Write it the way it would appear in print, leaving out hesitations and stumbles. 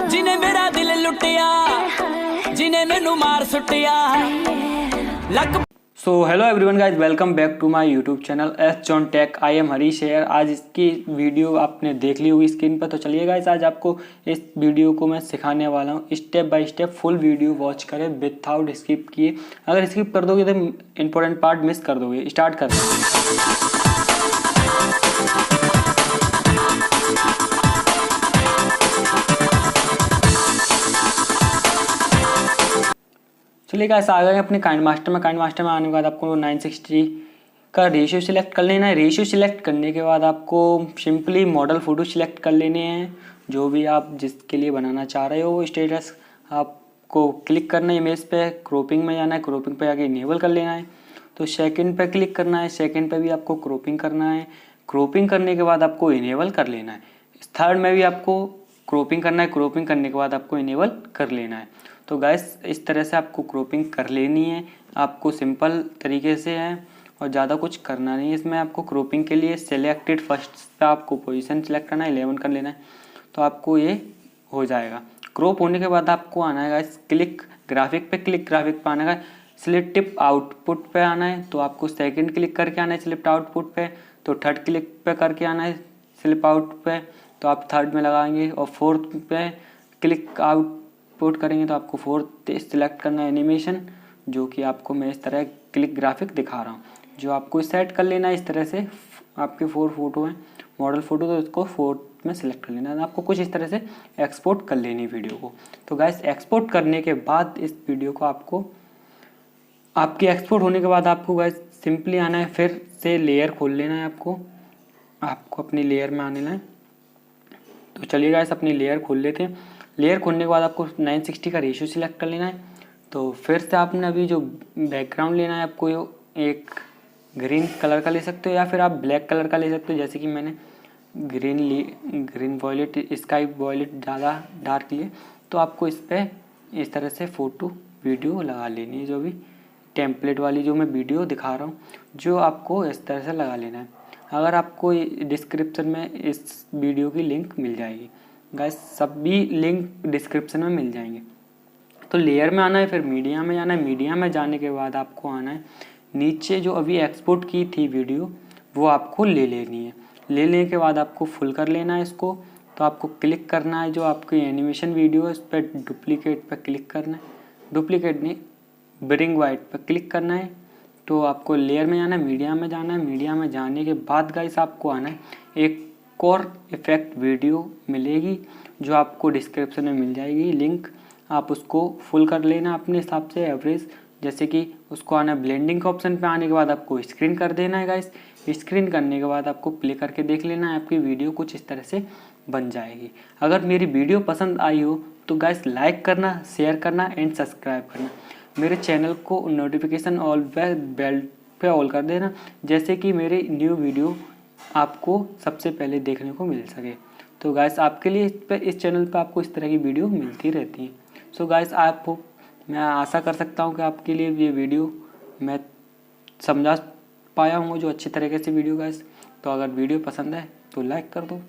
जिन्हें मेरा दिल लुटिया, जिन्हें मैनू मार सुटिया लक। So hello everyone guys, welcome back to my YouTube channel S John Tech. I am Harish शेयर। आज इसकी वीडियो आपने देख ली होगी स्क्रीन पर। तो चलिए गाइज, आज आपको इस वीडियो को मैं सिखाने वाला हूँ। Step by step full video watch करें विदाउट स्किप किए। अगर स्किप कर दोगे तो इंपॉर्टेंट पार्ट मिस कर दोगे। स्टार्ट करते हैं। चलिए गाइस, आ गए अपने काइनमास्टर में। काइनमास्टर में आने के बाद आपको 960 का रेशियो सिलेक्ट कर लेना है। रेशियो सिलेक्ट करने के बाद आपको सिंपली मॉडल फ़ोटो सिलेक्ट कर लेने हैं, जो भी आप जिसके लिए बनाना चाह रहे हो वो स्टेटस। आपको क्लिक करना है इमेज पे, क्रॉपिंग में जाना है, क्रॉपिंग पे आके इनेबल कर लेना है। तो सेकंड पे क्लिक करना है, सेकंड पे भी आपको क्रॉपिंग करना है। क्रॉपिंग करने के बाद आपको इनेबल कर लेना है। थर्ड में भी आपको क्रॉपिंग करना है, क्रॉपिंग करने के बाद आपको इनेबल कर लेना है। तो गाइस, इस तरह से आपको क्रॉपिंग कर लेनी है। आपको सिंपल तरीके से है और ज़्यादा कुछ करना नहीं है इसमें। आपको क्रॉपिंग के लिए सिलेक्टेड फर्स्ट पे आपको पोजीशन सेलेक्ट करना है, 11 कर लेना है, तो आपको ये हो जाएगा। क्रॉप होने के बाद आपको आना है गाइस क्लिक ग्राफिक पे। क्लिक ग्राफिक पे आना है, सिलेक्टिव आउटपुट पे आना है, तो आपको सेकंड क्लिक करके आना है स्लिप आउटपुट पे। तो थर्ड क्लिक पे करके आना है स्लिप आउट पे, तो आप थर्ड में लगाएंगे। और फोर्थ पे क्लिक आउटपुट करेंगे तो आपको फोर्थ सिलेक्ट करना है एनिमेशन, जो कि आपको मैं इस तरह क्लिक ग्राफिक दिखा रहा हूँ, जो आपको सेट कर लेना है। इस तरह से आपके 4 फोटो हैं मॉडल फ़ोटो, तो इसको फोर्थ में सिलेक्ट कर लेना है। आपको कुछ इस तरह से एक्सपोर्ट कर लेनी वीडियो को। तो गाइस, एक्सपोर्ट करने के बाद इस वीडियो को आपकी एक्सपोर्ट होने के बाद आपको गाइस सिंपली आना है, फिर से लेयर खोल लेना है। आपको अपनी लेयर में आने है। तो चलिए गाइस, अपनी लेयर खोल लेते हैं। लेयर खोलने के बाद आपको 960 का रेशियो सिलेक्ट कर लेना है। तो फिर से आपने अभी जो बैकग्राउंड लेना है, आपको एक ग्रीन कलर का ले सकते हो या फिर आप ब्लैक कलर का ले सकते हो। जैसे कि मैंने ग्रीन वॉयलेट, स्काई वॉयलेट ज़्यादा डार्क लिए, तो आपको इस पर इस तरह से फ़ोटो वीडियो लगा लेनी है। जो भी टेम्पलेट वाली जो मैं वीडियो दिखा रहा हूँ, जो आपको इस तरह से लगा लेना है। अगर आपको डिस्क्रिप्शन में इस वीडियो की लिंक मिल जाएगी गाइस, सभी लिंक डिस्क्रिप्शन में मिल जाएंगे। तो लेयर में आना है, फिर मीडिया में जाना है। मीडिया में जाने के बाद आपको आना है नीचे जो अभी एक्सपोर्ट की थी वीडियो, वो आपको ले लेनी है। ले लेने के बाद आपको फुल कर लेना है इसको। तो आपको क्लिक करना है जो आपकी एनिमेशन वीडियो है, उस पर डुप्लीकेट पर क्लिक करना है। डुप्लीकेट नहीं, ब्रिंग वाइट पर क्लिक करना है। तो आपको लेयर में जाना है, मीडिया में जाना है। मीडिया में जाने के बाद गाइस आपको आना है, एक और इफेक्ट वीडियो मिलेगी जो आपको डिस्क्रिप्शन में मिल जाएगी लिंक। आप उसको फुल कर लेना अपने हिसाब से एवरेज। जैसे कि उसको आना है ब्लेंडिंग के ऑप्शन पे। आने के बाद आपको स्क्रीन कर देना है गाइस। स्क्रीन करने के बाद आपको प्ले करके देख लेना है, आपकी वीडियो कुछ इस तरह से बन जाएगी। अगर मेरी वीडियो पसंद आई हो तो गाइस लाइक करना, शेयर करना एंड सब्सक्राइब करना। मेरे चैनल को नोटिफिकेशन ऑल बेल पे ऑल कर देना, जैसे कि मेरी न्यू वीडियो आपको सबसे पहले देखने को मिल सके। तो गाइस, आपके लिए इस चैनल पे आपको इस तरह की वीडियो मिलती रहती है। सो गाइस, मैं आशा कर सकता हूँ कि आपके लिए ये वीडियो मैं समझा पाया हूँ जो अच्छी तरीके से वीडियो गाइस। तो अगर वीडियो पसंद है तो लाइक कर दो।